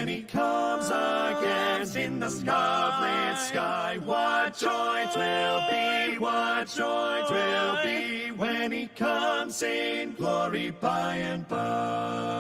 when he comes again in the scarlet sky. What joy 'twill be, what joy 'twill be when he comes in glory by and by.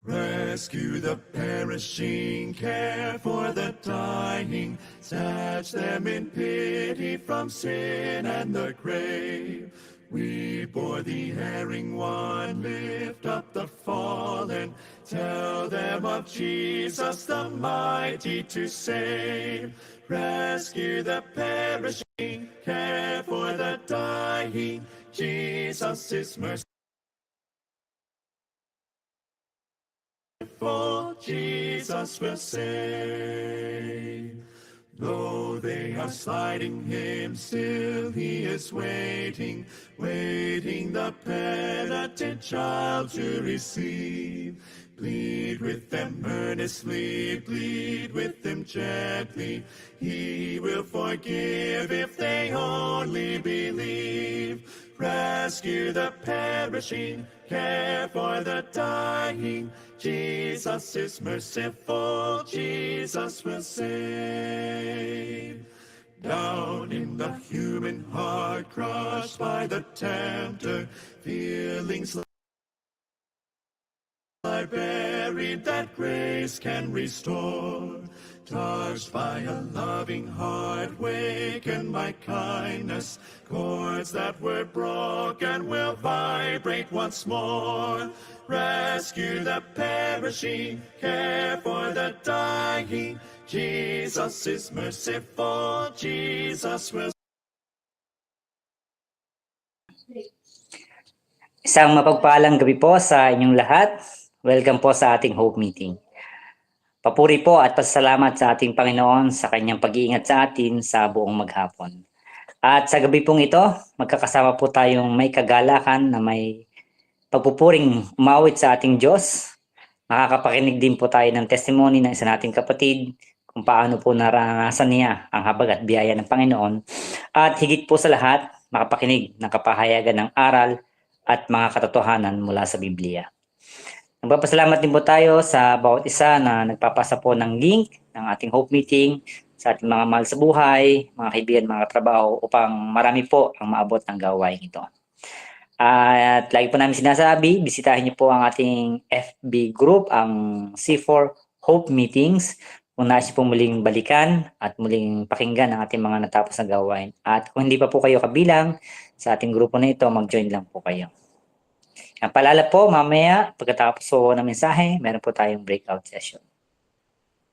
Rescue the perishing, care for the dying, snatch them in pity from sin and the grave. We bore the erring one, lift up the fallen, tell them of Jesus the mighty to save. Rescue the perishing, care for the dying, Jesus is merciful. Jesus will save. Though they are slighting him, still he is waiting, waiting the penitent child to receive. Plead with them earnestly, plead with them gently. He will forgive if they only believe. Rescue the perishing, care for the dying. Jesus is merciful, Jesus will save. Down in the human heart, crushed by the tempter, feelings lie buried that grace can restore. Touched by a loving heart, wakened by kindness, chords that were broken will vibrate once more. Rescue the perishing, care for the dying. Jesus is merciful, Jesus will. Isang mapagpalang gabi po sa inyong lahat. Welcome po sa ating Hope Meeting. Papuri po at pasalamat sa ating Panginoon sa kanyang pag-iingat sa atin sa buong maghapon. At sa gabi pong ito, magkakasama po tayong may kagalakan na may pagpupuring umawit sa ating Diyos. Makakapakinig din po tayo ng testimony ng isa nating kapatid kung paano po naranasan niya ang habag at biyaya ng Panginoon. At higit po sa lahat, makapakinig ng kapahayagan ng aral at mga katotohanan mula sa Biblia. Nagpapasalamat din po tayo sa bawat isa na nagpapasa po ng link ng ating Hope Meeting sa ating mga mahal sa buhay, mga kaibigan, mga trabaho upang marami po ang maabot ng gawain ito. At lagi po namin sinasabi, bisitahin niyo po ang ating FB group, ang C4 Hope Meetings, kung nais niyo po muling balikan at muling pakinggan ang ating mga natapos na gawain. At kung hindi pa po kayo kabilang sa ating grupo na ito, mag-join lang po kayo. Ang paalala po, mamaya, pagkatapos po ng mensahe, meron po tayong breakout session.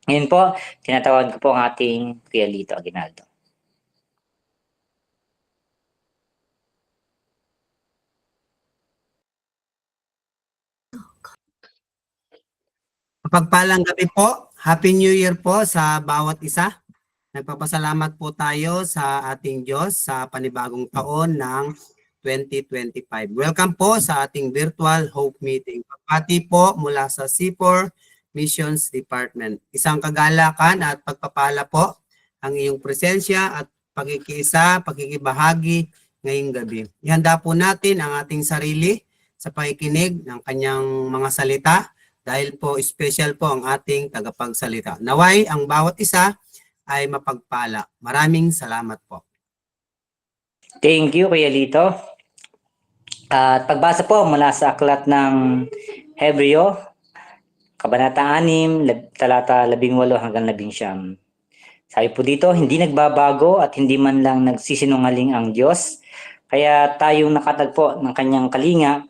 Ngayon po, tinatawag ko po ang ating Kuya Lito Aguinaldo. Mapagpalang gabi po. Happy New Year po sa bawat isa. Nagpapasalamat po tayo sa ating Diyos sa panibagong taon ng 2025. Welcome po sa ating virtual Hope Meeting. Pagpati po mula sa C4 Missions Department. Isang kagalakan at pagpapala po ang iyong presensya at pagkikiisa, pagkikibahagi ngayong gabi. Ihanda po natin ang ating sarili sa pakikinig ng kanyang mga salita dahil po special po ang ating tagapagsalita. Naway ang bawat isa ay mapagpala. Maraming salamat po. Thank you, Kuya Lito. At pagbasa po mula sa aklat ng Hebreo, Kabanata 6, talata 18 hanggang 19. Sabi po dito, hindi nagbabago at hindi man lang nagsisinungaling ang Diyos. Kaya tayong nakatagpo ng kanyang kalinga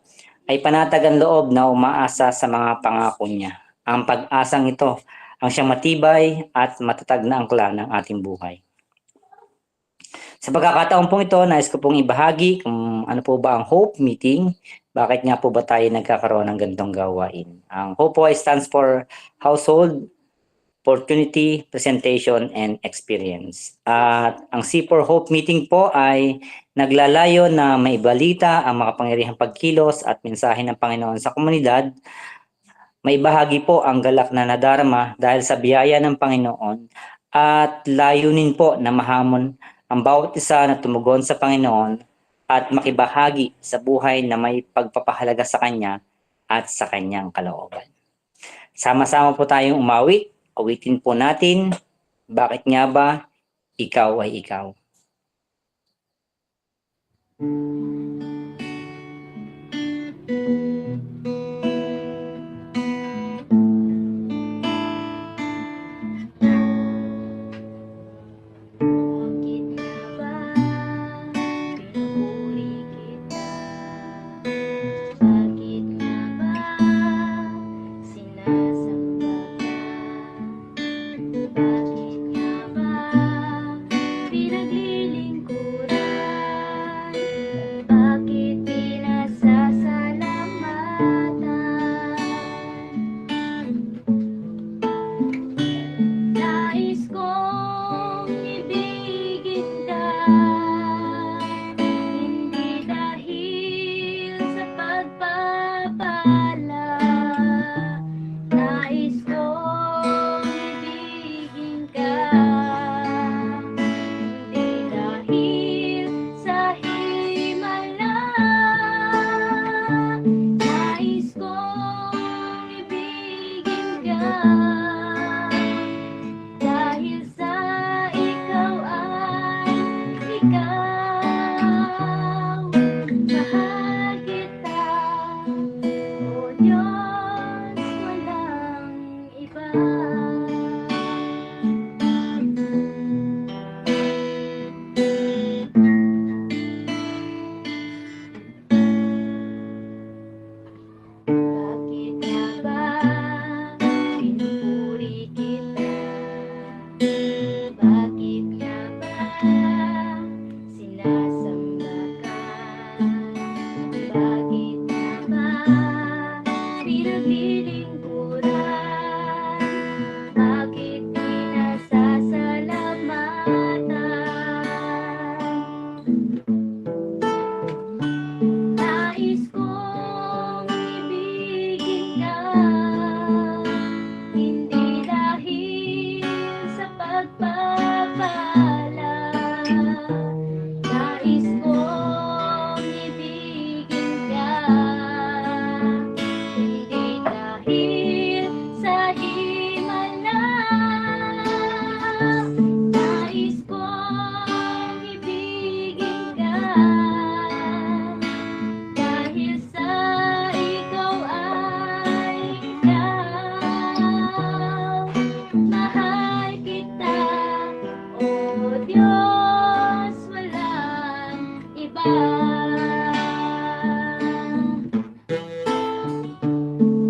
ay panatag ang loob na umaasa sa mga pangako niya. Ang pag-asang ito ang siyang matibay at matatag na angkla ng ating buhay. Sa pagkakataon pong ito, nais ko pong ibahagi kung ano po ba ang Hope Meeting, bakit nga po ba tayo nagkakaroon ng ganitong gawain. Ang Hope po ay stands for Household, Opportunity, Presentation, and Experience. At ang C4 Hope Meeting po ay naglalayo na maibalita ang makapangyarihang pagkilos at mensahe ng Panginoon sa komunidad. May bahagi po ang galak na nadarama dahil sa biyaya ng Panginoon at layunin po na mahamon ang bawat isa na tumugon sa Panginoon at makibahagi sa buhay na may pagpapahalaga sa Kanya at sa Kanyang kalooban. Sama-sama po tayong umawit. Awitin po natin, bakit nga ba ikaw ay ikaw? Bakit nga ba pinupuri kita? Bakit nga ba sinasamba ka? Bakit nga ba pinaglilingkuran? Bakit pinasasalamatan? Nais kong ibigin ka, hindi dahil sa pagpapala. Nais kong ibigin ka, hindi dahil sa himala. Nais kong ibigin ka, dahil sa ikaw ay ikaw. Mahal kita, O Diyos, walang iba. Bakit nga ba pinupuri kita? Bakit nga ba sinasamba ka? Bakit nga ba pinaglilingkuran? Bakit pinasasalamatan? Nais kong ibigin ka, hindi dahil sa pagpapala. Nais kong ibigin ka, hindi dahil sa himala. Nais kong ibigin ka, dahil sa ikaw ay ikaw. Mahal kita, O Diyos, walang iba.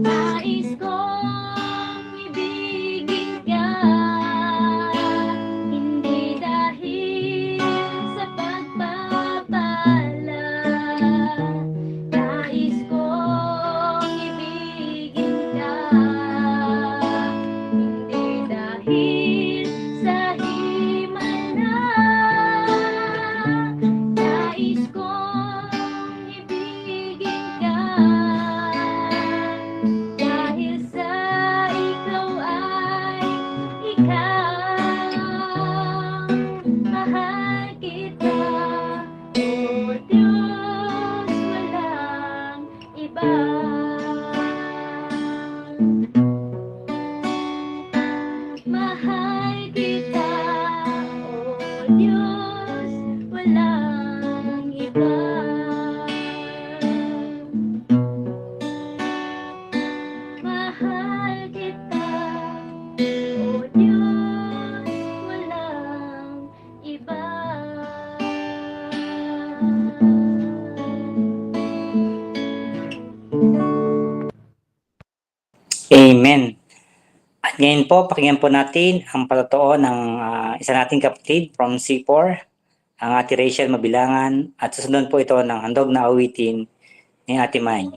Nais kong ibigin ka, hindi dahil sa pagpapala. Nais kong ibigin ka, hindi dahil sa himala. Nais kong ibigin ka, dahil sa ikaw ay ikaw. Mahal kita, O Diyos, walang iba. Mahal kita, O Diyos, walang iba. Mahal kita, O Diyos, walang iba. Amen. At ngayon po, pakinggan po natin ang patotoo ng isa nating kapatid from C4, ang Ate Rachel Mabilangan, at susunod po ito ng handog na awitin ni Ate May.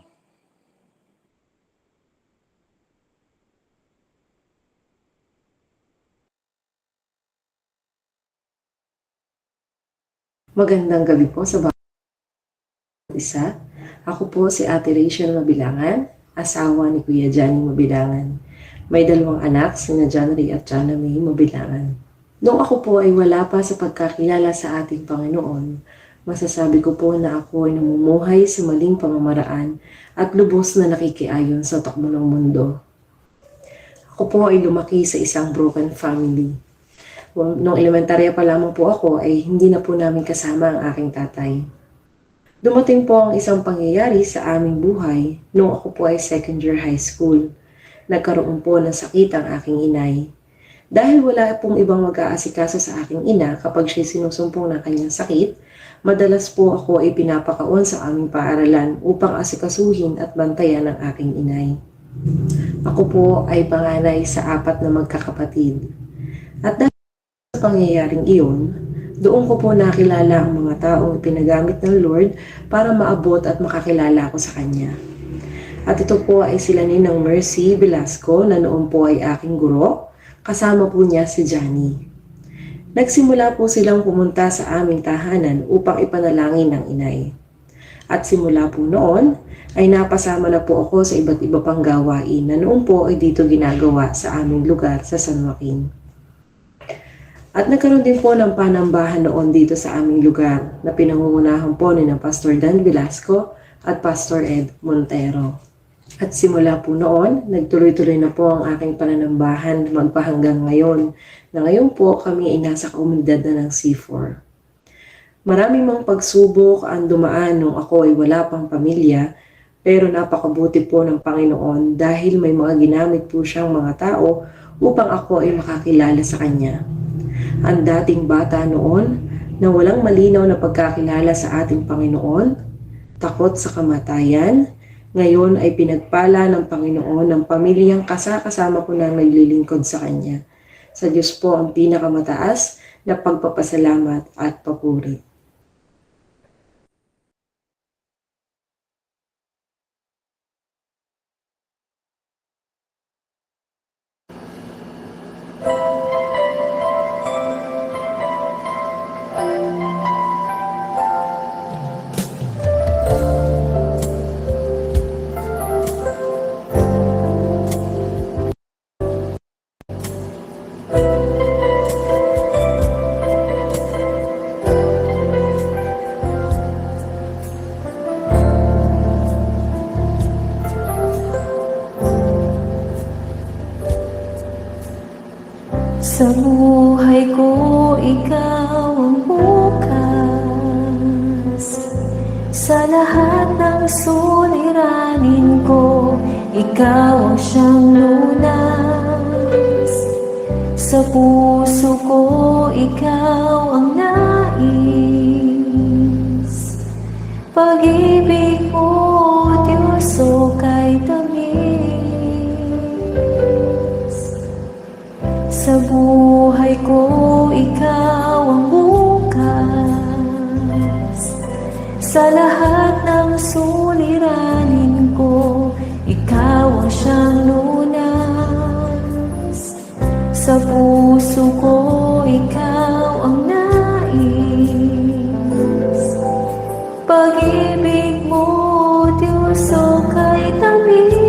Magandang gabi po sa bawat isa. Ako po si Ate Rachel Mabilangan, asawa ni Kuya Johnny Mabilangan. May 2 anak, sina John Ray at Jana May Mabilangan. Noong ako po ay wala pa sa pagkakilala sa ating Panginoon, masasabi ko po na ako ay namumuhay sa maling pamamaraan at lubos na nakikiayon sa takbo ng mundo. Ako po ay lumaki sa isang broken family. Noong elementarya pa lamang po ako ay hindi na po namin kasama ang aking tatay. Dumating po ang isang pangyayari sa aming buhay noong ako po ay second year high school. Nagkaroon po ng sakit ang aking inay. Dahil wala pong ibang mag-aasikaso sa aking ina kapag siya sinusumpong ng kanyang sakit, madalas po ako ay pinapakaon sa aming paaralan upang asikasuhin at bantayan ang aking inay. Ako po ay panganay sa 4 na magkakapatid. At dahil sa pangyayaring iyon, doon ko po nakilala ang mga taong pinagamit ng Lord para maabot at makakilala ako sa Kanya. At ito po ay sila ni ng Mercy Velasco na noon po ay aking guro. Kasama po niya si Johnny. Nagsimula po silang pumunta sa aming tahanan upang ipanalangin ng inay. At simula po noon, ay napasama na po ako sa iba't iba pang gawain na noon po ay dito ginagawa sa aming lugar sa San Joaquin. At nagkaroon din po ng panambahan noon dito sa aming lugar na pinangungunahan po ni ng Pastor Dan Velasco at Pastor Ed Montero. At simula po noon, nagtuloy-tuloy na po ang aking pananambahan magpahanggang ngayon, na ngayon po kami ay nasa komunidad na ng C4. Maraming mga pagsubok ang dumaan nung ako ay wala pang pamilya, pero napakabuti po ng Panginoon dahil may mga ginamit po siyang mga tao upang ako ay makakilala sa Kanya. Ang dating bata noon na walang malinaw na pagkakilala sa ating Panginoon, takot sa kamatayan, ngayon ay pinagpala ng Panginoon ng pamilyang kasama ko nang naglilingkod sa Kanya. Sa Diyos po ang pinakamataas na pagpapasalamat at papuri. Sa buhay ko, ikaw ang bukas. Sa lahat ng suliranin ko, ikaw ang siyang lunas. Sa puso ko, ikaw ang nais. Pag-ibig mo, Diyos, o kay tamis. Sa buhay ko, ikaw ang bukas. Sa lahat ng suliranin ko, ikaw ang siyang lunas. Sa puso ko, ikaw ang nais. Pag-ibig mo, Diyos, o kay tamis.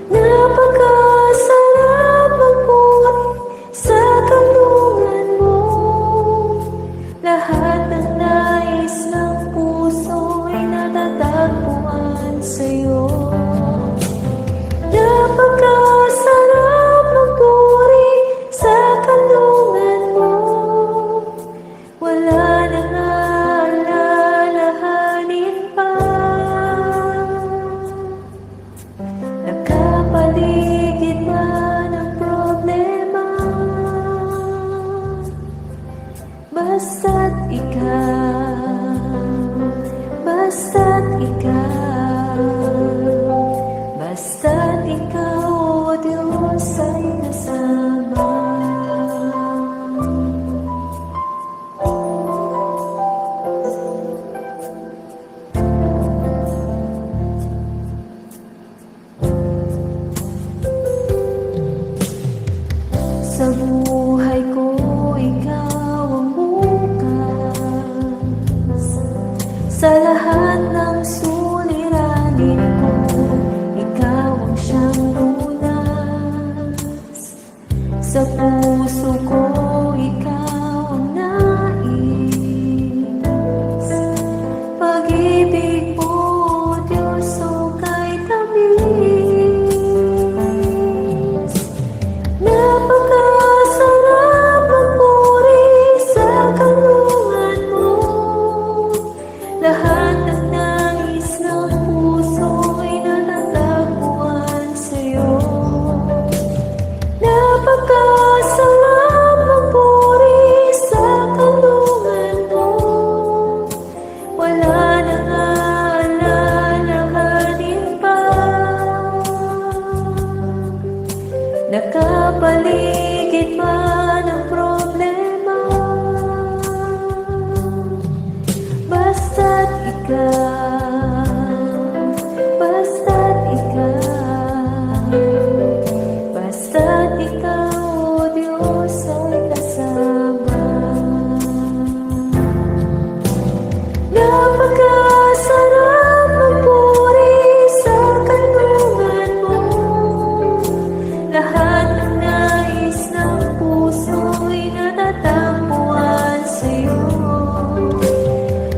Napakasarap magbuhay sa tulungan mo. Lahat ng nais ng puso ay natatagpuan sa'yo. Napakasarap magpuri sa tulungan mo. Wala nang aalalahanin pa. Nakapaligid na ng problema. Basta't ikaw, basta't ikaw, basta't ikaw, o Diyos, ay kasama. Sa buhay ko, ikaw ang bukas. Sa lahat ng suliranin ko, ikaw ang siyang lunas. basta't ikaw, o Diyos ay kasama. Napakasarap magpuri sa kanlungan mo, lahat ng nais ng puso'y natatagpuan sa'yo.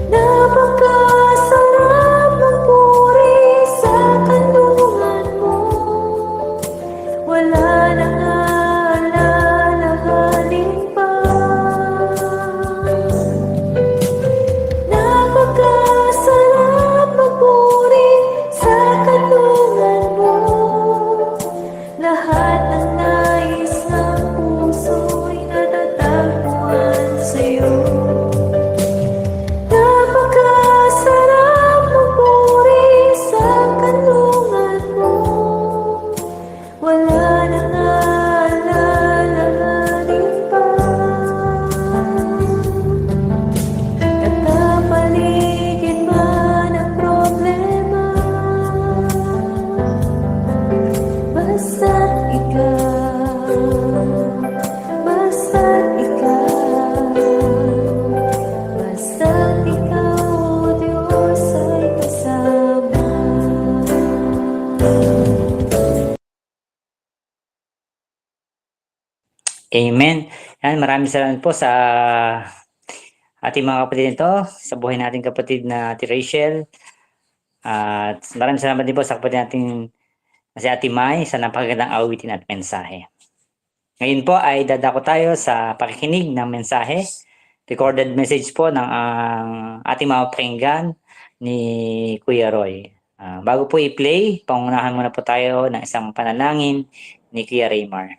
Napakasarap magpuri sa kanlungan mo, wala nang alalahanin pa. Napakasarap magpuri sa kanlungan mo, lahat ng nais ng puso'y natatagpuan sa'yo. Napakasarap magpuri sa kanlungan mo, wala nang alalahanin pa. Nagkapaligid man ang problema, basta't ikaw, basta't ikaw, basta't ikaw, o Diyos ay kasama. Amen. Yan, maraming salamat po sa ating mga kapatid nito, sa buhay nating kapatid na Ate Rachel. At maraming salamat din po sa kapatid nating na si Ate Mai sa napakagandang awitin at mensahe. Ngayon po ay dadako tayo sa pakikinig ng mensahe. Recorded message po ng ating mga pakinggan ni Kuya Roy. Bago po i-play, pangunahan muna po tayo ng isang panalangin ni Kuya Raymar.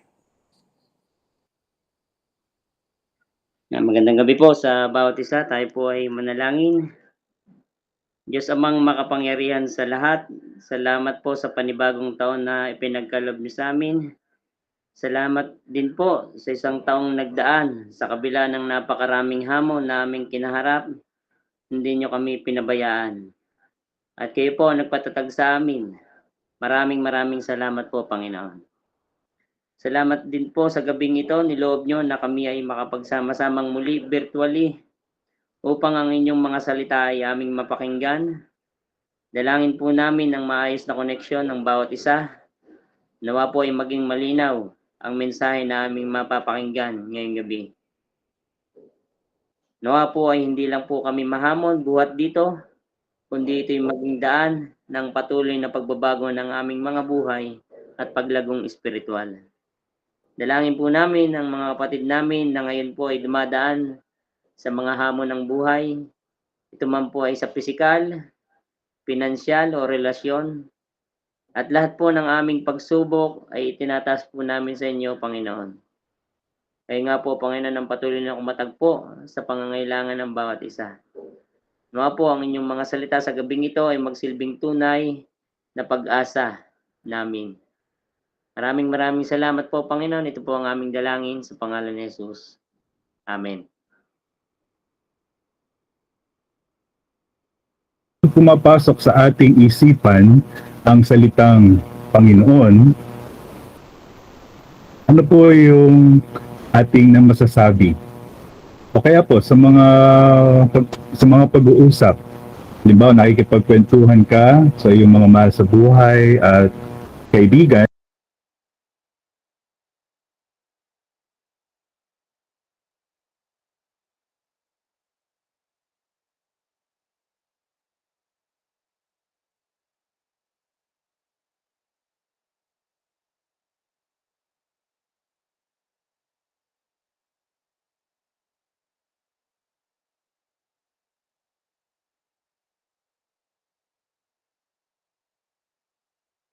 Magandang gabi po sa bawat isa. Tayo po ay manalangin. Diyos amang makapangyarihan sa lahat, salamat po sa panibagong taon na ipinagkaloob niyo sa amin. Salamat din po sa isang taong nagdaan sa kabila ng napakaraming hamon na aming kinaharap. Hindi niyo kami pinabayaan. At kayo po nagpatatag sa amin. Maraming salamat po, Panginoon. Salamat din po sa gabing ito, niloob nyo na kami ay makapagsama-samang muli virtually upang ang inyong mga salita ay aming mapakinggan. Dalangin po namin ang maayos na koneksyon ng bawat isa. Nawa po ay maging malinaw ang mensahe na aming mapapakinggan ngayong gabi. Nawa po ay hindi lang po kami mahamon buhat dito, kundi ito'y maging daan ng patuloy na pagbabago ng aming mga buhay at paglagong espiritual. Dalangin po namin ang mga kapatid namin na ngayon po ay dumadaan sa mga hamon ng buhay. Ito man po ay sa pisikal, pinansyal o relasyon. At lahat po ng aming pagsubok ay itinataas po namin sa inyo, Panginoon. Kaya nga po, Panginoon, ang patuloy na kumatagpo sa pangangailangan ng bawat isa. Nawa po ang inyong mga salita sa gabing ito ay magsilbing tunay na pag-asa namin. Maraming salamat po, Panginoon. Ito po ang aming dalangin sa pangalan ni Jesus. Amen. Pumapasok sa ating isipan ang salitang Panginoon, ano po yung ating na masasabi? O kaya po sa mga pag-uusap, halimbawa nakikipagkwentuhan ka sa iyong mga mahal sa buhay at kaibigan,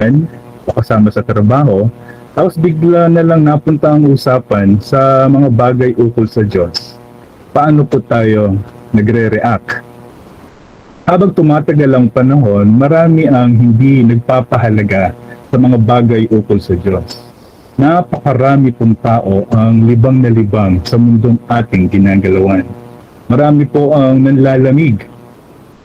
o kasama sa trabaho, tapos bigla na lang napunta ang usapan sa mga bagay ukol sa Diyos. Paano po tayo nagre-react? Habang tumatagal ang panahon, marami ang hindi nagpapahalaga sa mga bagay ukol sa Diyos. Napakarami pong tao ang libang na libang sa mundong ating ginagalawan. Marami po ang nanlalamig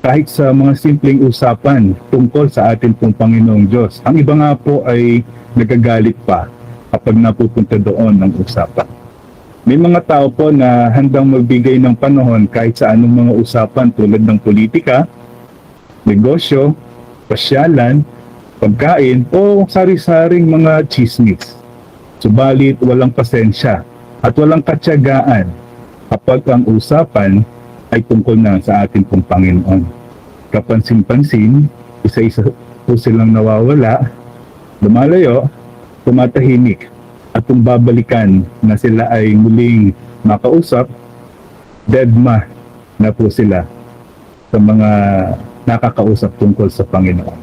kahit sa mga simpleng usapan tungkol sa atin pong Panginoong Diyos. Ang iba nga po ay nagagalit pa kapag napupunta doon ng usapan. May mga tao po na handang magbigay ng panahon kahit sa anong mga usapan tulad ng politika, negosyo, pasyalan, pagkain o sari-saring mga chismis. Subalit walang pasensya at walang katyagaan kapag ang usapan ay tungkol na sa ating pong Panginoon. Kapansin-pansin, isa-isa po silang nawawala, lumalayo, tumatahimik, at kung babalikan na sila ay muling makausap, deadma na po sila sa mga nakakausap tungkol sa Panginoon.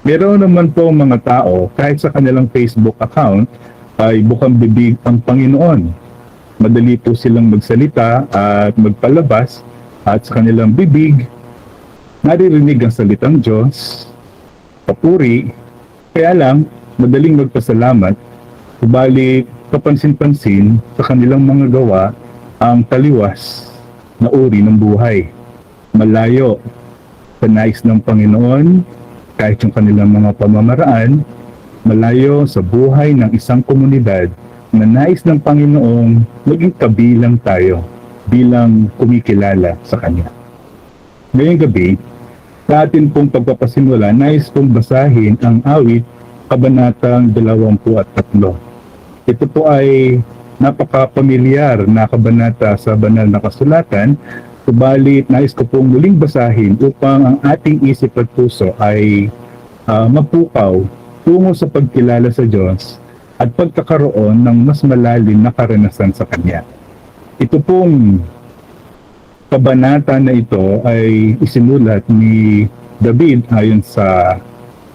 Meron naman po mga tao, kahit sa kanilang Facebook account, ay bukang bibig ang Panginoon. Madali po silang magsalita at magpalabas at sa kanilang bibig, naririnig ang salitang Diyos, papuri, kaya lang, madaling magpasalamat, subalit kapansin-pansin sa kanilang mga gawa ang taliwas na uri ng buhay. Malayo sa nais ng Panginoon, kahit yung kanilang mga pamamaraan, malayo sa buhay ng isang komunidad na nais ng Panginoong maging kabilang tayo bilang kumikilala sa Kanya. Ngayong gabi, sa atin pong pagpapasimula, nais pong basahin ang awit kabanatang 23. Ito po ay napaka-pamilyar na kabanata sa banal na kasulatan, subalit nais ko pong muling basahin upang ang ating isip at puso ay mapukaw tungo sa pagkilala sa Diyos at pagkakaroon ng mas malalim na karanasan sa Kanya. Ito pong kabanata na ito ay isinulat ni David ayon sa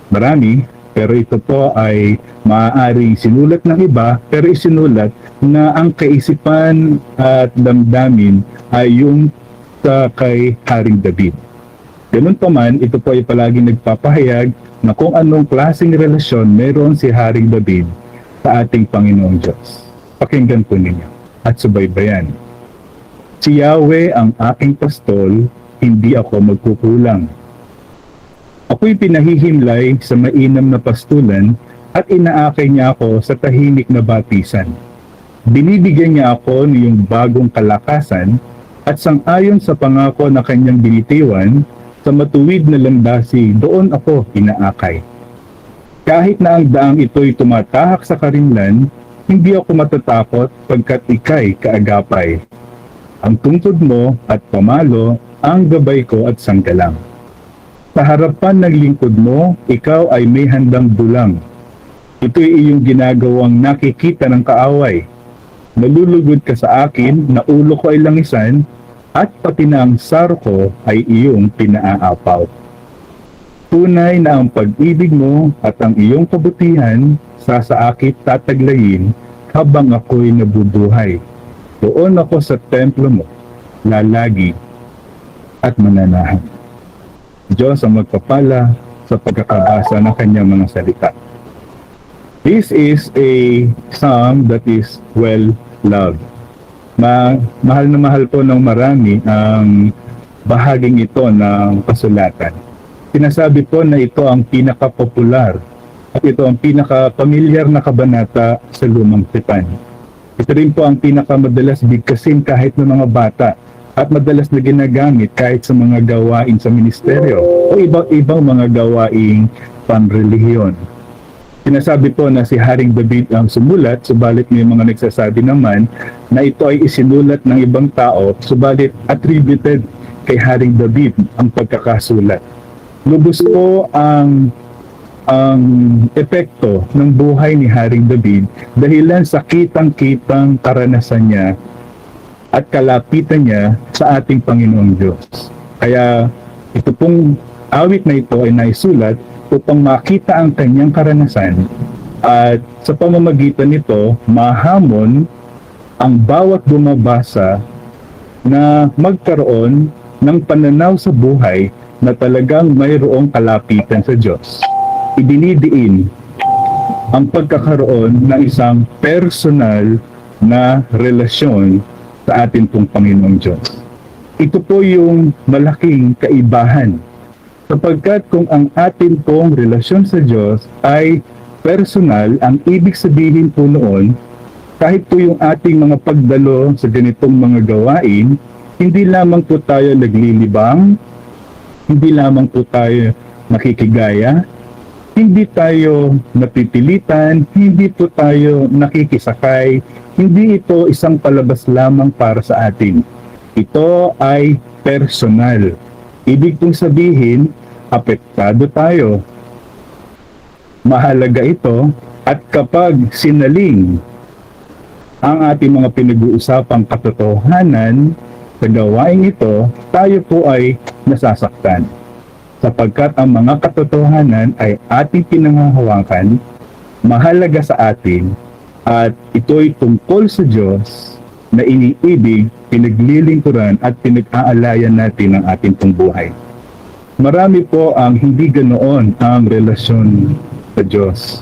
marami, pero ito po ay maaaring sinulat ng iba, pero isinulat na ang kaisipan at damdamin ay yung sa kay Haring David. Ganun pa man, ito po ay palagi nagpapahayag na kung anong klaseng relasyon meron si Haring David sa ating Panginoong Diyos. Pakinggan po ninyo at subaybayan. Si Yahweh ang aking pastol, hindi ako magkukulang. Ako'y pinahihimlay sa mainam na pastulan at inaakay niya ako sa tahimik na batisan. Binibigyan niya ako ng bagong kalakasan at sang-ayon sa pangako na kanyang binitiwan, sa matuwid na landasi, doon ako inaakay. Kahit na ang daang ito'y tumatahak sa karimlan, hindi ako matatakot pagkat ika'y kaagapay. Ang tungkod mo at pamalo, ang gabay ko at sanggalang. Sa harapan ng lingkod mo, ikaw ay may handang dulang. Ito'y iyong ginagawang nakikita ng kaaway. Nalulugod ka sa akin, na ulo ko ay langisan, at pati na ang saro ko ay iyong pinaaapaw. Tunay na ang pag-ibig mo at ang iyong kabutihan sa akit tataglayin habang ako'y nabubuhay. Doon ako sa templo mo, lalagi at mananahan. Diyos ang magpapala sa pagkakabasa ng kanyang mga salita. This is a psalm that is well loved. Mahal na mahal po ng marami ang bahaging ito ng kasulatan. Sinasabi po na ito ang pinaka-popular at ito ang pinaka-pamilyar na kabanata sa Lumang Tipan. Ito rin po ang pinaka-madalas bigkasin kahit ng mga bata at madalas na ginagamit kahit sa mga gawain sa ministeryo o ibang mga gawaing panrelihiyon. Sinasabi po na si Haring David ang sumulat, subalit may mga nagsasabi naman na ito ay isinulat ng ibang tao, subalit attributed kay Haring David ang pagkakasulat. Lubos po ang epekto ng buhay ni Haring David dahilan sa kitang-kitang karanasan niya at kalapitan niya sa ating Panginoong Diyos. Kaya ito pong awit na ito ay naisulat upang makita ang kanyang karanasan at sa pamamagitan nito mahamon ang bawat bumabasa na magkaroon ng pananaw sa buhay na talagang mayroong kalapitan sa Diyos. Idinidiin ang pagkakaroon ng isang personal na relasyon sa atin pong Panginoong Diyos. Ito po yung malaking kaibahan. Sapagkat kung ang atin pong relasyon sa Diyos ay personal, ang ibig sabihin po noon, kahit po yung ating mga pagdalo sa ganitong mga gawain, hindi lamang po tayo naglilibang, hindi lamang po tayo nakikigaya, hindi tayo napipilitan, hindi po tayo nakikisakay, hindi ito isang palabas lamang para sa atin. Ito ay personal. Ibig pong sabihin, apektado tayo. Mahalaga ito at kapag sinaling ang ating mga pinag-uusapang katotohanan sa gawain ito, tayo po ay nasasaktan. Sapagkat ang mga katotohanan ay ating pinanghahawakan, mahalaga sa atin, at ito'y tungkol sa Diyos na iniibig, pinaglilingkuran at pinag-aalayan natin ang ating pong buhay. Marami po ang hindi ganoon ang relasyon sa Diyos.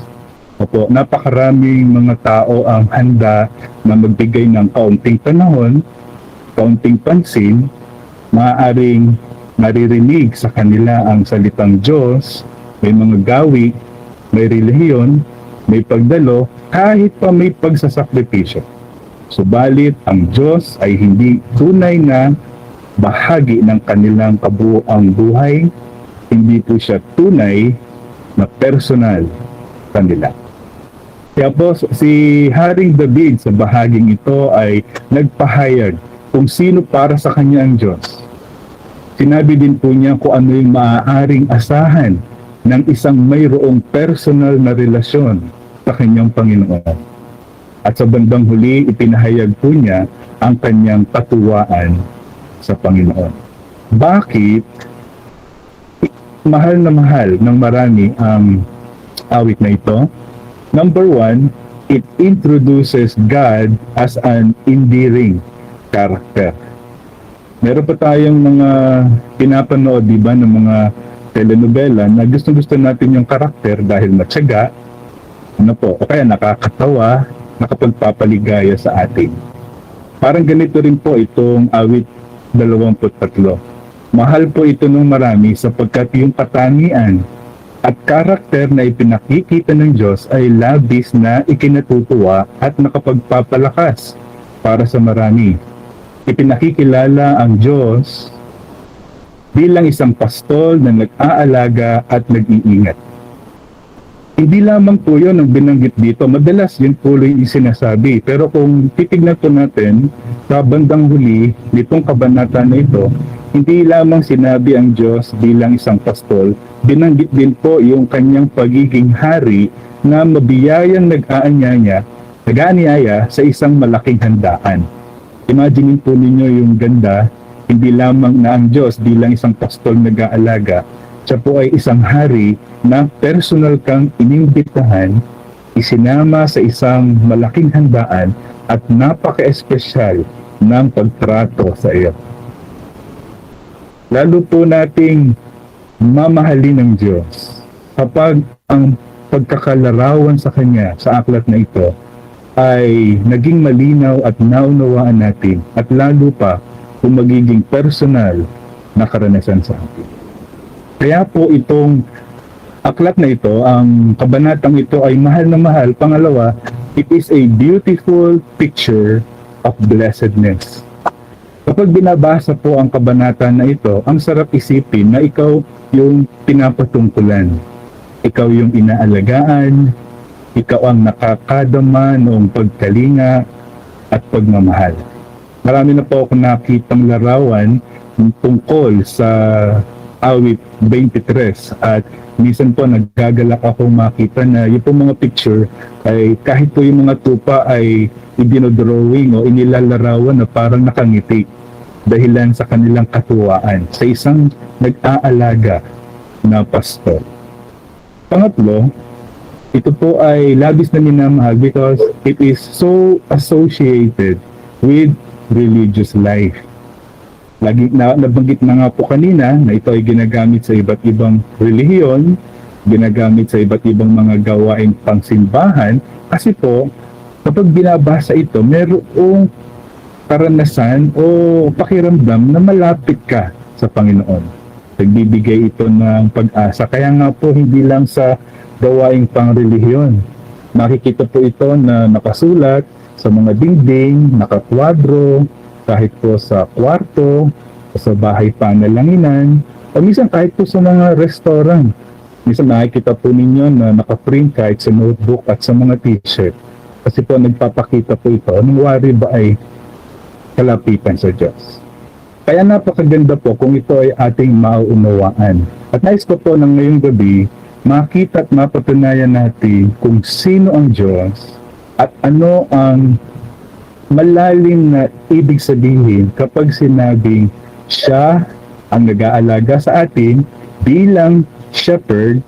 Opo, napakaraming mga tao ang handa na magbigay ng kaunting panahon, kaunting pansin, maaaring maririnig sa kanila ang salitang Diyos, may mga gawi, may relihiyon, may pagdalo, kahit pa may pagsasakripisyo. Subalit ang Diyos ay hindi tunay na bahagi ng kanilang kabuuang buhay, hindi po siya tunay na personal kanila. Kaya po si Haring David sa bahaging ito ay nagpahayag kung sino para sa kanya ang Diyos. Sinabi din po niya kung ano yung maaaring asahan ng isang mayroong personal na relasyon sa kanyang Panginoon. At sa bandang huli, ipinahayag po niya ang kanyang katuwaan sa Panginoon. Bakit mahal na mahal ng marami ang awit na ito? Number one, it introduces God as an endearing character. Meron pa tayong mga pinapanood, di ba, ng mga telenovela na gusto natin yung karakter dahil matyaga, ano po, o kaya nakakatawa, nakapagpapaligaya sa atin. Parang ganito rin po itong awit 23. Mahal po ito ng marami sapagkat yung katangian at karakter na ipinakikita ng Diyos ay labis na ikinatutuwa at nakapagpapalakas para sa marami. Ipinakikilala ang Diyos bilang isang pastol na nag-aalaga at nag-iingat. Hindi lamang po yun ang binanggit dito. Madalas yun po yung sinasabi. Pero kung titignan po natin sa bandang huli nitong kabanata na ito, hindi lamang sinabi ang Diyos bilang isang pastol, binanggit din po yung kanyang pagiging hari na mabiyayang nag-aanyaya sa isang malaking handaan. Imagine po ninyo yung ganda, hindi lamang na ang Diyos bilang isang pastol nag-aalaga, siya po ay isang hari na personal kang inimbitahan, isinama sa isang malaking handaan at napaka-espesyal ng pagtrato sa iyo. Lalo po nating mamahalin ng Diyos kapag ang pagkakalarawan sa Kanya sa aklat na ito ay naging malinaw at naunawaan natin at lalo pa kung magiging personal na karanasan sa atin. Kaya po itong aklat na ito, ang kabanatang ito ay mahal na mahal. Pangalawa, it is a beautiful picture of blessedness. Kapag binabasa po ang kabanata na ito, ang sarap isipin na ikaw yung pinapatungkulan. Ikaw yung inaalagaan, ikaw ang nakakadama noong pagkalinga at pagmamahal. Marami na po ako nakitang larawan tungkol sa awit 23 at minsan po naggagalak akong makita na yung po mga picture ay kahit po yung mga tupa ay idinodrawing o inilalarawan na parang nakangiti dahilan sa kanilang katuwaan sa isang nag-aalaga na pastor. Pangatlo, ito po ay labis na minamahal because it is so associated with religious life. Lagi nabanggit na nga po kanina na ito ay ginagamit sa iba't ibang relihiyon, ginagamit sa iba't ibang mga gawaing pangsimbahan kasi po kapag binabasa ito, merong karanasan o pakiramdam na malapit ka sa Panginoon. Nagbibigay ito ng pag-asa. Kaya nga po hindi lang sa gawaing pangrelihiyon. Makikita po ito na nakasulat sa mga dingding, nakakwadro, kahit po sa kwarto, o sa bahay panalanginan, o minsan kahit po sa mga restaurant. Minsan nakikita po ninyo na nakaprint kahit sa notebook at sa mga t-shirt. Kasi po nagpapakita po ito, anong wari ba ay kalapitan sa Diyos. Kaya napakaganda po kung ito ay ating mauunawaan. At nais ko po ng ngayong gabi, makita at mapatunayan natin kung sino ang Diyos at ano ang malalim na ibig sabihin kapag sinabing siya ang nag-aalaga sa atin bilang shepherd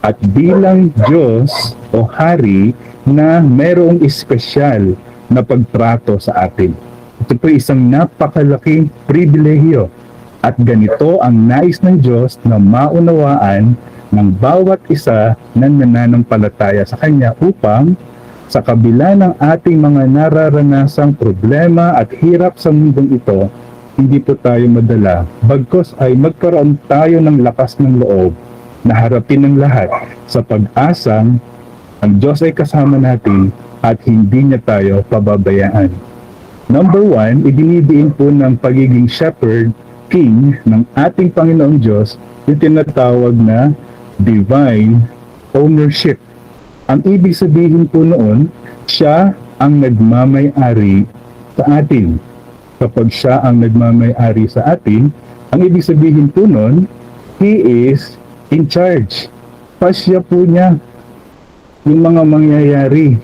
at bilang Diyos o Hari na merong espesyal na pagtrato sa atin. Ito po isang napakalaking pribilehiyo at ganito ang nais ng Diyos na maunawaan ng bawat isa na nananampalataya sa Kanya upang sa kabila ng ating mga nararanasang problema at hirap sa mundong ito, hindi po tayo madala. Bagkus ay magkaroon tayo ng lakas ng loob na harapin ang lahat sa pag-asang ang Diyos ay kasama natin at hindi niya tayo pababayaan. Number 1, idinidiin po ng pagiging shepherd, king ng ating Panginoong Diyos yung tinatawag na divine ownership. Ang ibig sabihin po noon, siya ang nagmamay-ari sa atin. Kapag siya ang nagmamay-ari sa atin, ang ibig sabihin po noon, He is in charge. Pasya po niya yung mga mangyayari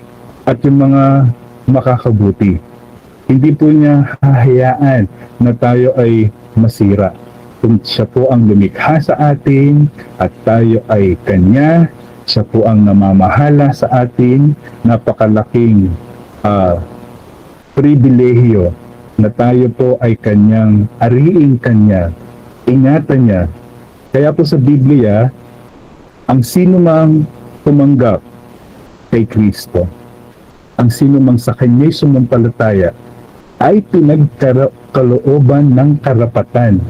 at yung mga makakabuti. Hindi po niya hahayaan na tayo ay masira. Kung siya po ang lumikha sa atin at tayo ay Kanya, siya po ang namamahala sa atin, napakalaking pribilehiyo na tayo po ay Kanyang ariing Kanya, ingatan niya. Kaya po sa Biblia, ang sino mang tumanggap kay Kristo, ang sino mang sa Kanya'y sumampalataya, ay pinagkalooban ng karapatan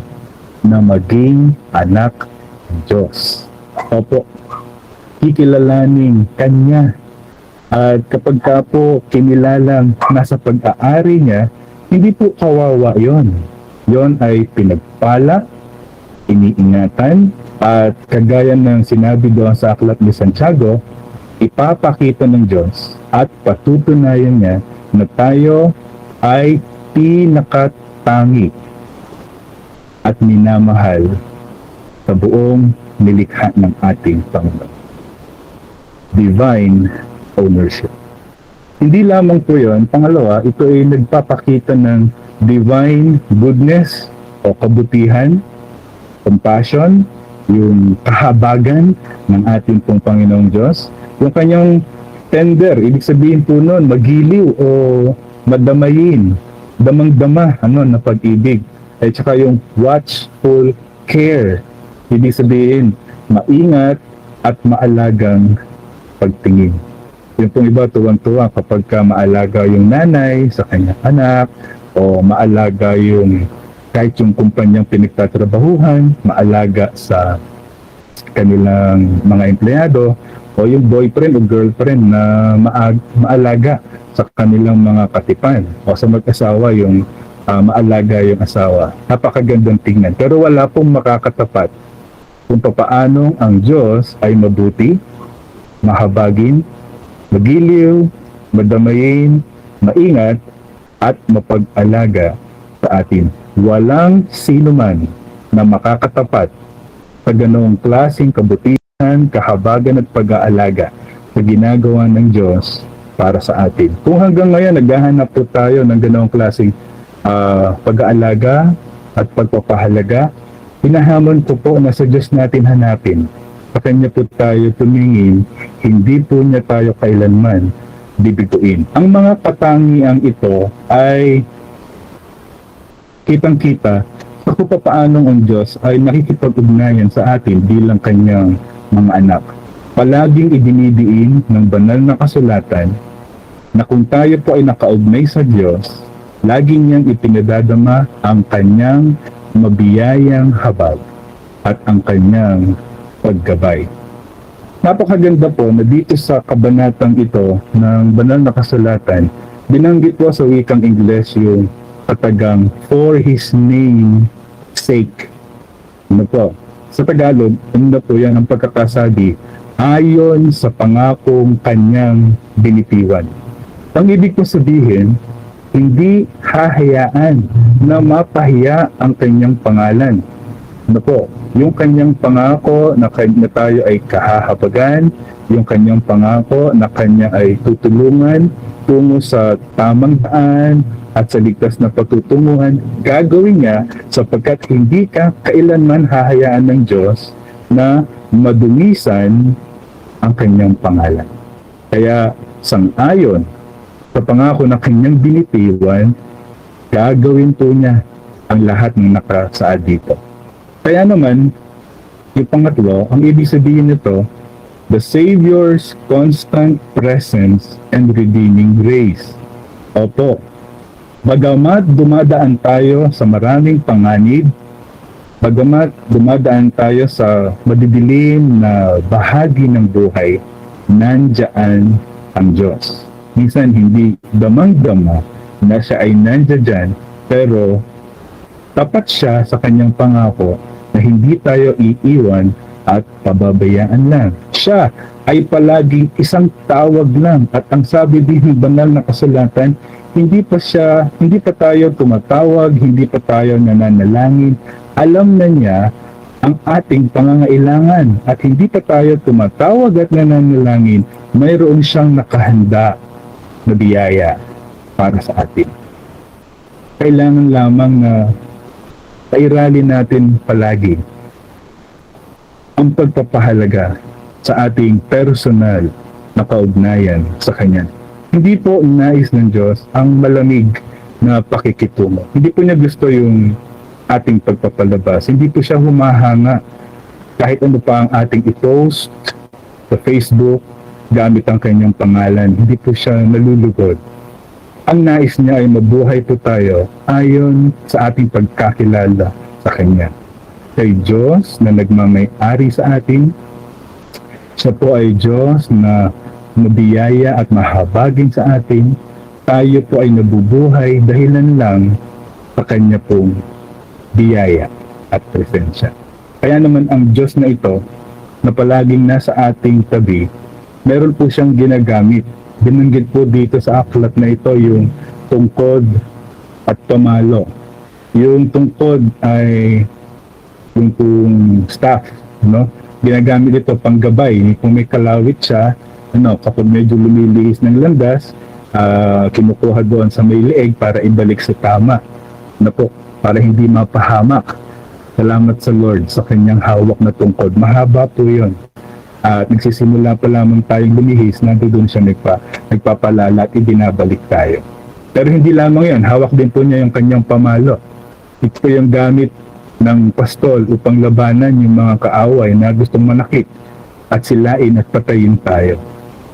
na maging anak ng Diyos. Opo, kikilalanin Kanya. At kapag ka po kinilalang nasa pag-aari niya, hindi po kawawa yon. Yon ay pinagpala, iniingatan, at kagaya ng sinabi doon sa Aklat ni Santiago, ipapakita ng Diyos at patutunayan niya na tayo ay pinakatangi at minamahal sa buong nilikha ng ating Panginoon. Divine ownership. Hindi lamang po yun, pangalawa, ito ay nagpapakita ng divine goodness o kabutihan, compassion, yung kahabagan ng ating pong Panginoong Diyos, yung kanyang tender, ibig sabihin po nun, magiliw o madamayin, damang-dama, na pag-ibig. At saka yung watchful care, ibig sabihin, maingat at maalagang pagtingin. Yung pong iba, tuwang-tuwa kapag ka maalaga yung nanay sa kanyang anak, o maalaga yung kahit yung kumpanyang pinagtatrabahuhan, maalaga sa kanilang mga empleyado, o yung boyfriend o girlfriend na maalaga sa kanilang mga katipan, o sa mag-asawa yung maalaga yung asawa. Napakagandang tingnan. Pero wala pong makakatapat kung papaanong ang Diyos ay mabuti, mahabagin, magiliw, madamayin, maingat, at mapag-alaga sa atin. Walang sino man na makakatapat sa ganoong klaseng kabutihan, kahabagan at pag-aalaga sa ginagawa ng Diyos para sa atin. Kung hanggang ngayon naghahanap po tayo ng ganoong klaseng pag-aalaga at pagpapahalaga, hinahamon ko po na sa Diyos natin hanapin. Sa Kanya po tayo tumingin, hindi po niya tayo kailanman bibiguin. Ang mga katangiang ito ay kitang-kita sa kung paanong ang Diyos ay nakikipag-ugnayan sa atin bilang Kanyang mga anak. Palaging idinidiin ng banal na kasulatan na kung tayo po ay nakaugnay sa Diyos, lagi niyang ipinadadama ang kanyang mabiyayang habag at ang kanyang paggabay. Napakaganda po na dito sa kabanatang ito ng banal na kasulatan, binanggit po sa wikang Ingles yung katagang for His name sake. Ano po? Sa Tagalog, ano po yan ang pagkakasabi, ayon sa pangakong kanyang binitiwan. Ang ibig po sabihin, hindi hahayaan na mapahiya ang kanyang pangalan. Ano po? Yung kanyang pangako na tayo ay kahahabagan, yung kanyang pangako na kanya ay tutulungan tungo sa tamang daan at sa ligtas na patutunguhan, gagawin niya sapagkat hindi ka kailanman hahayaan ng Diyos na madumisan ang kanyang pangalan. Kaya sang-ayon sa pangako na kanyang binitiwan, gagawin po niya ang lahat ng nakasaad dito. Kaya naman, yung pangatlo, ang ibig sabihin nito, the Savior's constant presence and redeeming grace. Opo, bagamat dumadaan tayo sa maraming panganib, bagamat dumadaan tayo sa madidilim na bahagi ng buhay, nandiyan ang Diyos. Minsan hindi damang-dama na siya ay nandiyan, pero tapat siya sa kanyang pangako na hindi tayo iiwan at pababayaan lang. Siya ay palaging isang tawag lang at ang sabi din ng banal na kasulatan, hindi pa tayo tumatawag, hindi pa tayo nananalangin. Alam na niya ang ating pangangailangan at hindi pa tayo tumatawag at nananalangin, mayroon siyang nakahanda na biyaya para sa atin. Kailangan lamang na pairalin natin palagi ang pagpapahalaga sa ating personal na kaugnayan sa Kanya. Hindi po nais ng Diyos ang malamig na pakikitungo. Hindi po niya gusto yung ating pagpapalabas. Hindi po siya humahanga kahit ano pa ang ating i-post sa Facebook gamit ang kanyang pangalan. Hindi po siya nalulugod. Ang nais niya ay mabuhay po tayo ayon sa ating pagkakilala sa Kanya. Kay Diyos na nagmamay-ari sa atin, siya po ay Diyos na mabiyaya at mahabagin sa atin. Tayo po ay nabubuhay dahilan lang sa Kanya pong biyaya at presensya. Kaya naman ang Diyos na ito, na palaging nasa ating tabi, meron po siyang ginagamit. Binanggit po dito sa aklat na ito yung tungkod at pamalo. Yung tungkod ay yung pong staff, no? Ginagamit ito panggabay. Kung may kalawit siya, kapag medyo lumilihis ng landas, kinukuha doon sa may leeg para ibalik sa tama. Para hindi mapahamak. Salamat sa Lord sa kanyang hawak na tungkod. Mahaba po yun. At nagsisimula pa lamang tayong lumihis, nandoon siya nagpapalala at ibinabalik tayo. Pero hindi lamang yun, hawak din po niya yung kanyang pamalo. Ito po yung gamit ng pastol upang labanan yung mga kaaway na gustong manakit at silain at patayin tayo.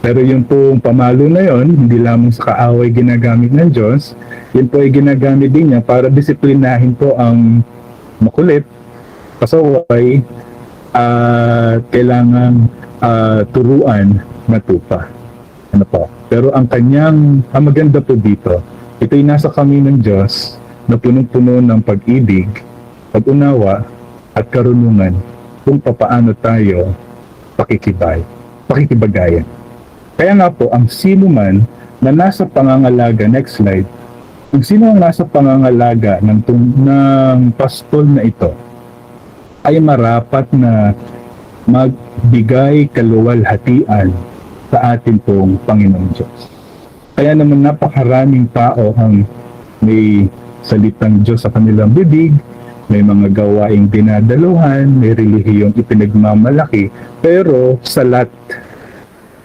Pero yung pong pamalo na yon, hindi lamang sa kaaway ginagamit ng Diyos, yun po ay ginagamit din niya para disiplinahin po ang makulit, pasaway, kailangan turuan na tupa. Pero ang maganda po dito, ito'y nasa kami ng Diyos na punong-puno ng pag-ibig, pag-unawa at karunungan kung papaano tayo pakikibagayan. Kaya nga po, ang sino man na nasa pangangalaga, next slide, kung sino ang nasa pangangalaga ng pastol na ito, ay marapat na magbigay kaluwalhatian sa atin pong Panginoon Diyos. Kaya naman napakaraming tao ang may salitang Diyos sa kanilang bibig, may mga gawaing dinadaluhan, may relihiyong ipinagmamalaki, pero salat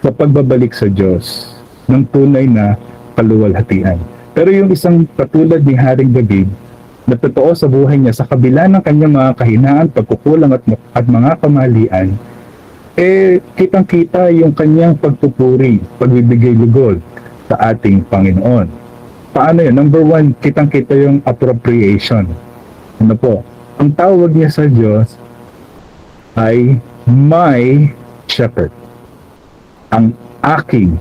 sa pagbabalik sa Diyos ng tunay na kaluwalhatian. Pero yung isang katulad ni Haring David, na totoo sa buhay niya sa kabila ng kanyang mga kahinaan, pagkukulang at mga kamalian, kitang-kita yung kanyang pagpupuri, pagbibigay lugod sa ating Panginoon. Paano yun? Number one, kitang-kita yung appropriation. Ano po? Ang tawag niya sa Diyos ay my shepherd. Ang aking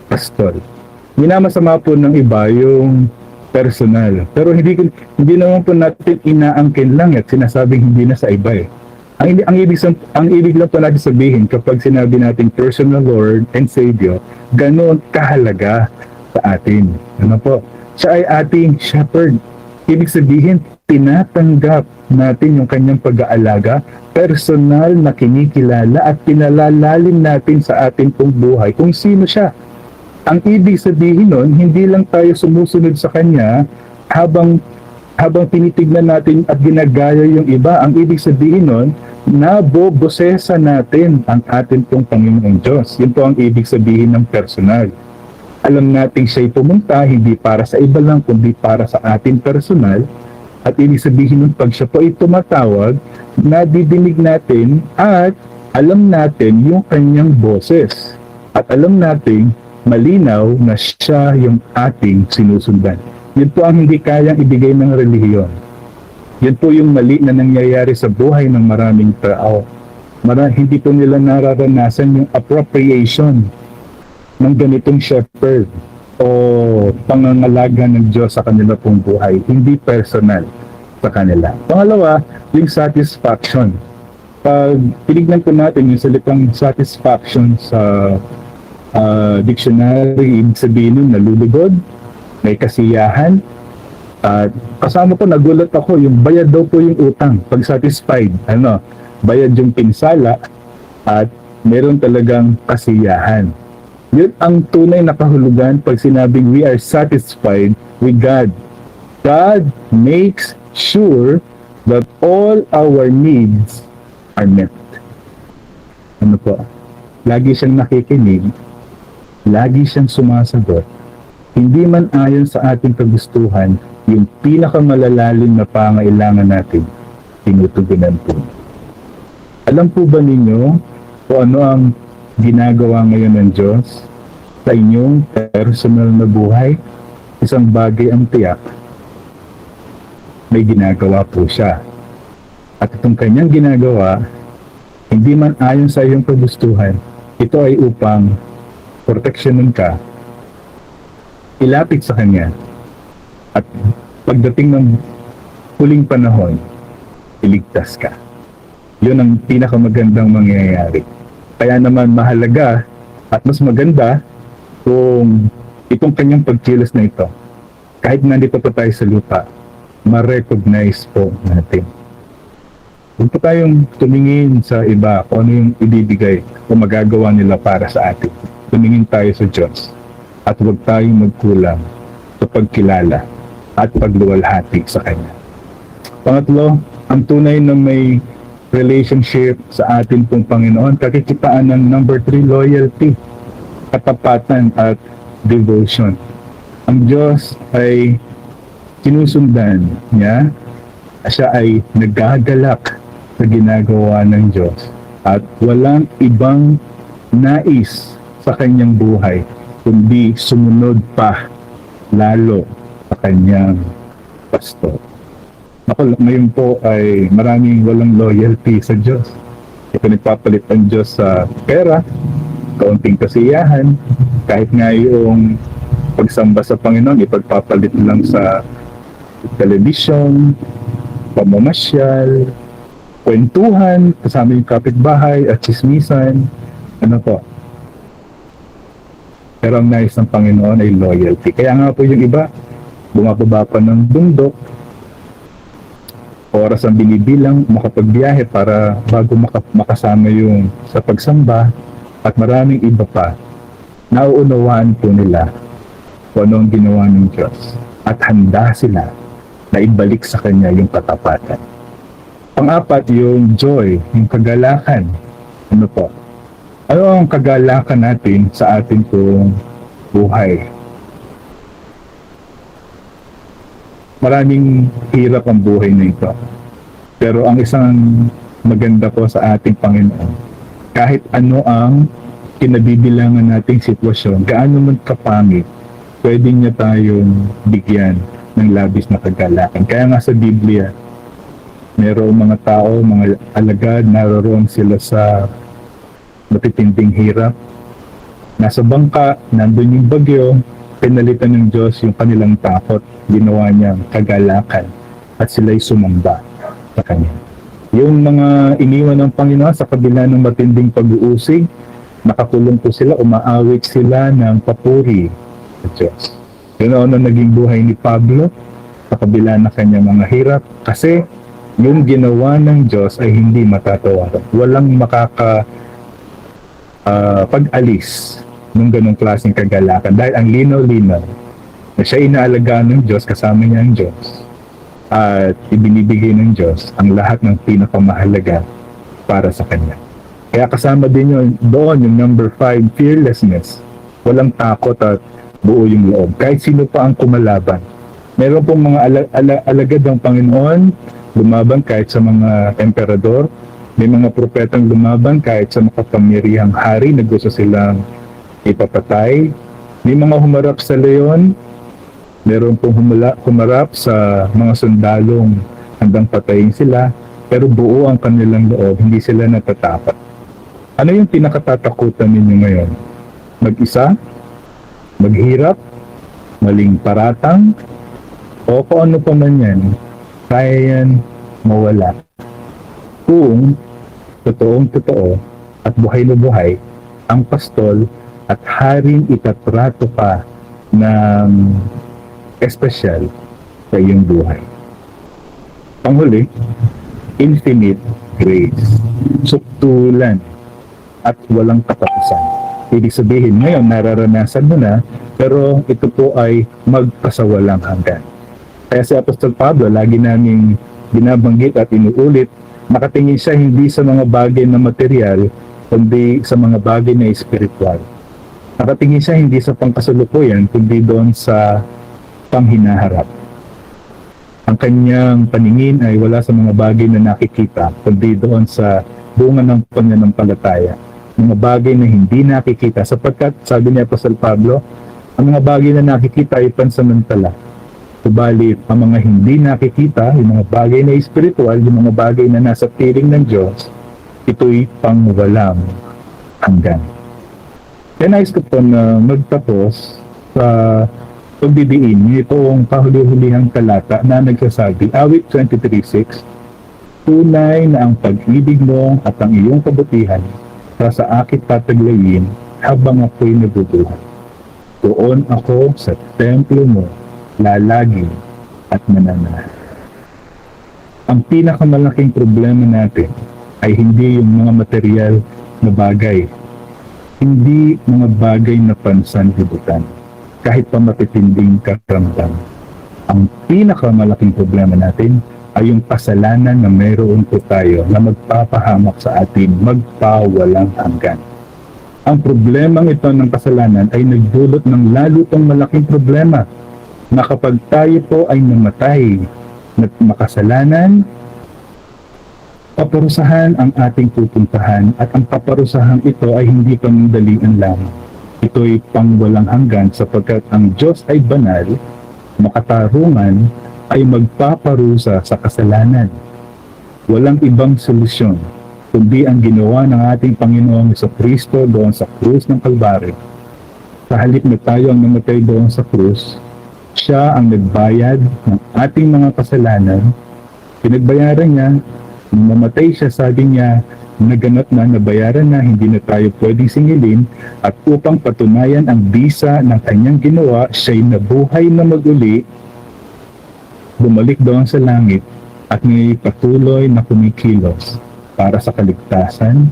pastor. Minamasama po ng iba yung personal. Pero hindi naman po natin inaangkin lang at sinasabing hindi na sa iba eh. Ang ibig lang po natin sabihin kapag sinabi natin personal Lord and Savior, ganoon kahalaga sa atin. Ano po? Siya ay ating shepherd. Ibig sabihin, tinatanggap natin yung kanyang pag-aalaga, personal na kinikilala at pinalalalim natin sa ating pong buhay kung sino siya. Ang ibig sabihin nun, hindi lang tayo sumusunod sa kanya habang tinitignan natin at ginagaya yung iba. Ang ibig sabihin nun, nabobosesa natin ang ating pong Panginoong Diyos. Yun po ang ibig sabihin ng personal. Alam natin siya'y pumunta, hindi para sa iba lang, kundi para sa ating personal. At ibig sabihin nun, pag siya po ay tumatawag, nadidinig natin at alam natin yung kanyang boses. At alam natin, malinaw na siya yung ating sinusundan. Yun po ang hindi kayang ibigay ng relihiyon. Yun po yung mali na nangyayari sa buhay ng maraming tao. Hindi po nila nararanasan yung appropriation ng ganitong shepherd o pangangalaga ng Diyos sa kanila pong buhay. Hindi personal sa kanila. Pangalawa, yung satisfaction. Pag tinignan po natin yung salitang satisfaction sa dictionary, ibig sabihin nun, nalulugod, may kasiyahan, at kasama po nagulat ako, yung bayad daw po yung utang pag satisfied, bayad yung pinsala at meron talagang kasiyahan. Yun ang tunay na kahulugan pag sinabing we are satisfied with God. God makes sure that all our needs are met. Ano po? Lagi siyang nakikinig, lagi siyang sumasagot, hindi man ayon sa ating kagustuhan, yung pinakamalalalim na pangailangan natin, tinutugunan po. Alam po ba ninyo kung ano ang ginagawa ngayon ng Diyos sa inyong personal na buhay? Isang bagay ang tiyak, may ginagawa po siya. At itong kanyang ginagawa, hindi man ayon sa iyong kagustuhan, ito ay upang proteksyonan ka, ilapit sa kanya, at pagdating ng huling panahon, iligtas ka. Yun ang pinakamagandang mangyayari. Kaya naman mahalaga at mas maganda kung itong kanyang pagkilos na ito, kahit nandito pa tayo sa lupa, ma-recognize po natin. Huwag po tayong tumingin sa iba kung ano yung ibibigay o magagawa nila para sa atin. Tumingin tayo sa Diyos at huwag tayong magkulang sa pagkilala at pagluwalhati sa Kanya. Pangatlo, ang tunay na may relationship sa atin pong Panginoon, kakikitaan ng number 3, loyalty, katapatan at devotion. Ang Diyos ay sinusundan niya, siya ay nagagalak sa ginagawa ng Diyos at walang ibang nais sa kanyang buhay kundi sumunod pa lalo sa kanyang pastor. Ako ngayon po ay maraming walang loyalty sa Diyos. Ito nagpapalit ang Diyos sa pera, kaunting kasiyahan, kahit nga yung pagsamba sa Panginoon, ipagpapalit lang sa television, pamamasyal, kwentuhan, kasama yung kapitbahay at chismisan, ano po. Pero ang nais ng Panginoon ay loyalty. Kaya nga po yung iba, bumababa pa ng bundok, oras ang binibilang, makapagbiyahe para bago makasama yung sa pagsamba, at maraming iba pa, nauunawaan po nila kung ano ang ginawa ng Diyos. At handa sila na ibalik sa Kanya yung katapatan. Pang-apat, yung joy, yung kagalakan. Ano po? Ano ang kagalakan natin sa ating pong buhay? Maraming hirap ang buhay na ito. Pero ang isang maganda po sa ating Panginoon, kahit ano ang kinabibilangan nating sitwasyon, gaano man kapangit, pwede niya tayong bigyan ng labis na kagalakan. Kaya nga sa Biblia, merong mga tao, mga alagad, naroon sila sa matitinding hirap. Nasa bangka, nandun yung bagyo, pinalitan ng Diyos yung kanilang takot, ginawa niyang kagalakan at sila'y sumamba sa Kanya. Yung mga iniwan ng Panginoon sa kabila ng matinding pag-uusig, nakakulong po sila, umaawit sila ng papuri sa Diyos. Yun ang naging buhay ni Pablo sa kabila ng kanyang mga hirap kasi yung ginawa ng Diyos ay hindi matatawaran. Walang pag-alis ng ganong klaseng kagalakan dahil ang linaw-linaw na siya inaalagaan ng Diyos, kasama niya ang Diyos at ibinibigay ng Diyos ang lahat ng pinakamahalaga para sa Kanya. Kaya kasama din yun, doon yung number 5, fearlessness. Walang takot at buo yung loob. Kahit sino pa ang kumalaban. Meron pong mga alagad ng Panginoon, lumaban kahit sa mga emperador. May mga propetang lumaban kahit sa makapangyarihang hari na gusto silang ipapatay. May mga humarap sa leon. Meron pong humarap sa mga sundalong handang patayin sila. Pero buo ang kanilang loob, hindi sila natatakot. Ano yung pinakatatakutan ninyo ngayon? Mag-isa? Maghirap? Maling paratang? O kung ano pa man yan, kaya yan mawala. Kung totoong totoo at buhay na buhay, ang pastol at haring itatrato pa ng espesyal sa iyong buhay. Panghuli, infinite grace. Suktulan at walang katapusan. Ibig sabihin, ngayon nararanasan mo na, pero ito po ay magpasawalang hanggan. Kaya si Apostol Pablo, lagi naming binabanggit at inuulit, nakatingin siya hindi sa mga bagay na material, kundi sa mga bagay na espiritual. Nakatingin siya hindi sa pangkasalukuyan, kundi doon sa panghinaharap. Ang kanyang paningin ay wala sa mga bagay na nakikita, kundi doon sa bunga ng pananampalataya. Mga bagay na hindi nakikita, sapagkat, sabi ni Apostol Pablo, ang mga bagay na nakikita ay pansamantala. Subalit, ang mga hindi nakikita, yung mga bagay na espiritual, yung mga bagay na nasa piling ng Diyos, ito'y pangwalang hanggan. Kaya nais ko po na magtapos sa pagdidiin itong kahuli-hulihang talata na nagsasabi, awit 23:6, tunay na ang pag-ibig mo at ang iyong kabutihan sa akit tataglayin habang ako'y nabubuhay. Doon ako sa templo mo, lalagi at mananahan. Ang pinakamalaking problema natin ay hindi yung mga material na bagay, hindi mga bagay na pansanlibutan, kahit pa matitinding karamdam. Ang pinakamalaking problema natin ay yung kasalanan na mayroon po tayo na magpapahamak sa atin, magpawalang hanggan. Ang problemang ito ng kasalanan ay nagdulot ng lalo pang malaking problema na kapag tayo po ay namatay na makasalanan, paparusahan ang ating pupuntahan at ang paparusahan ito ay hindi panandalian lamang. Ito'y pangwalang hanggan sapagkat ang Diyos ay banal, makatarungan, ay magpaparusa sa kasalanan. Walang ibang solusyon kundi ang ginawa ng ating Panginoong Jesucristo doon sa krus ng Kalbaryo. Sa halip na tayo ang namatay doon sa krus, siya ang nagbayad ng ating mga kasalanan. Pinagbayaran niya, nung mamatay siya, sabi niya, naganap na, nabayaran na, hindi na tayo pwedeng singilin, at upang patunayan ang bisa ng kanyang ginawa, siya'y nabuhay na maguli, bumalik doon sa langit, at ngayon patuloy na kumikilos para sa kaligtasan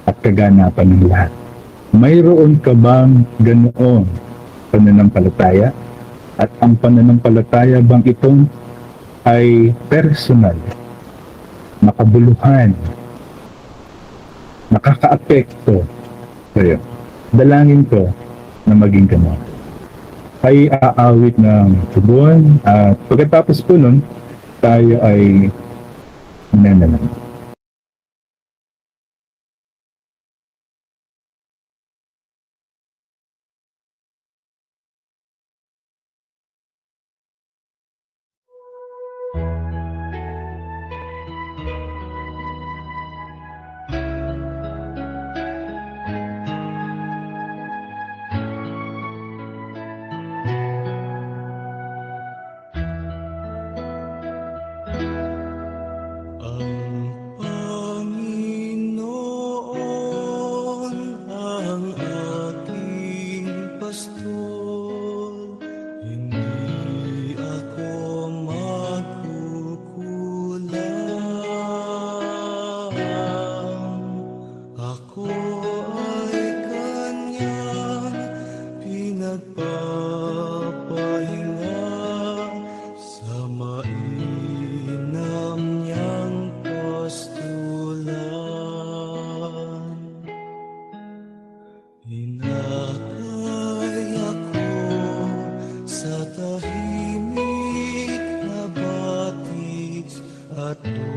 at kaganapan ng lahat. Mayroon ka bang ganoon pananampalataya? At ang pananampalataya bang itong ay personal, makabuluhan, nakakaapekto sa'yo? Dalangin ko na maging gano'n. Ay aawit ng tugon at pagkatapos po nun, tayo ay nananalig.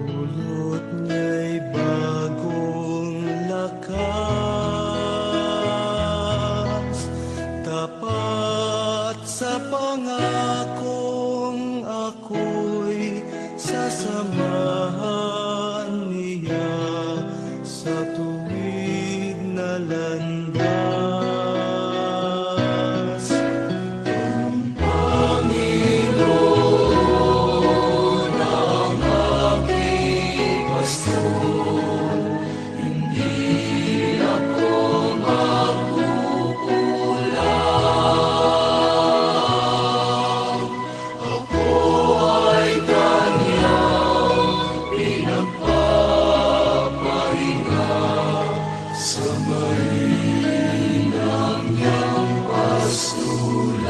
Dulot niya'y bagong lakas, tapat sa pangakong ako'y sasamahan niya sa tuwid na landas. Ang Panginoon ang aking pastor, hindi ako magkukulang. Ako ay kanyang pinagpapahinga sa mainam niyang pastulan.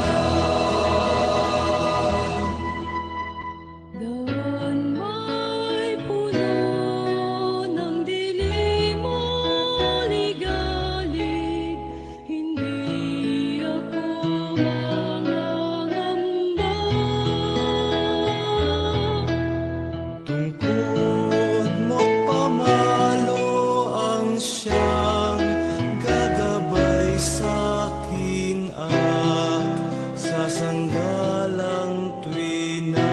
Doon may puno ng dilim o ligalig, hindi ako mangangamba. Tungkod mo't pamalo ang siyang gagabay sa'kin at sasanggalang tuwina.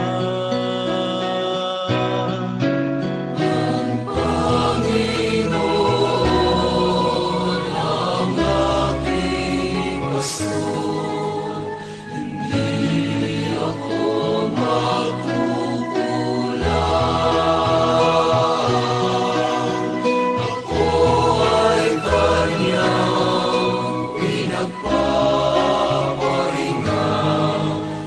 Ang Panginoon ang aking pastor, hindi ako magkukulang. Ako ay kanyang pinagpapahinga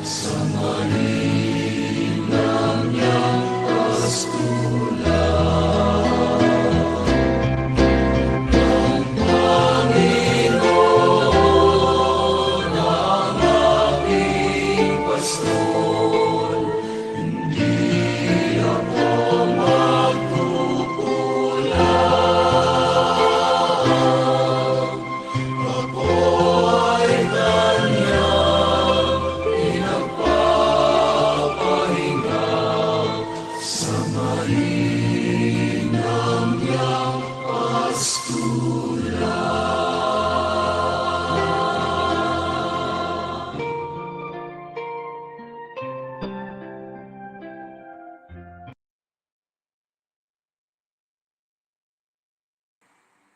sa mainam niyang pastulan. Ang Panginoon ang aking pastor, hindi ako magkukulang. Ako ay kanyang pinagpapahinga sa mainam niyang pastulan.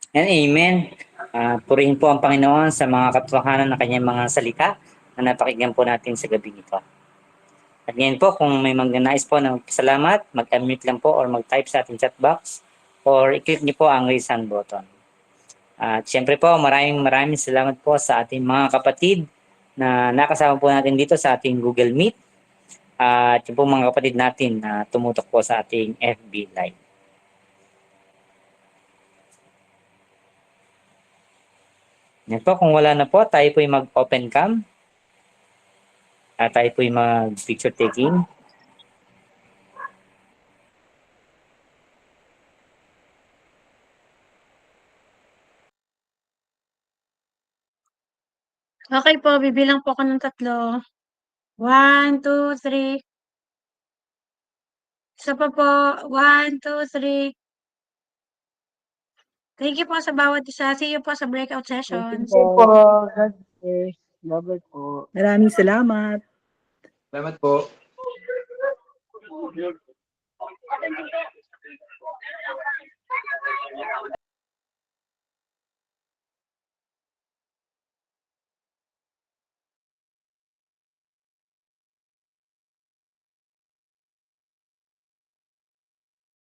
And amen. Purihin po ang Panginoon sa mga katotohanan ng kanyang mga salita na napakinggan po natin sa gabi ito. At ngayon po, kung may magnanais po ng salamat, mag-unmute lang po or mag-type sa ating chat box or i-click niyo po ang raise hand button. At syempre po, maraming salamat po sa ating mga kapatid na nakasama po natin dito sa ating Google Meet. At yung po mga kapatid natin na tumutok po sa ating FB Live. Yan po, kung wala na po, tayo po yung mag-open cam. At tayo po yung mag-picture taking. Okay po, bibilang po ako ng 3. 1, 2, 3. Isa pa po. 1, 2, 3. Thank you po sa bawat isa. See you po sa breakout sessions. Thank you po. God bless. Bye-bye po. Maraming salamat. Salamat po.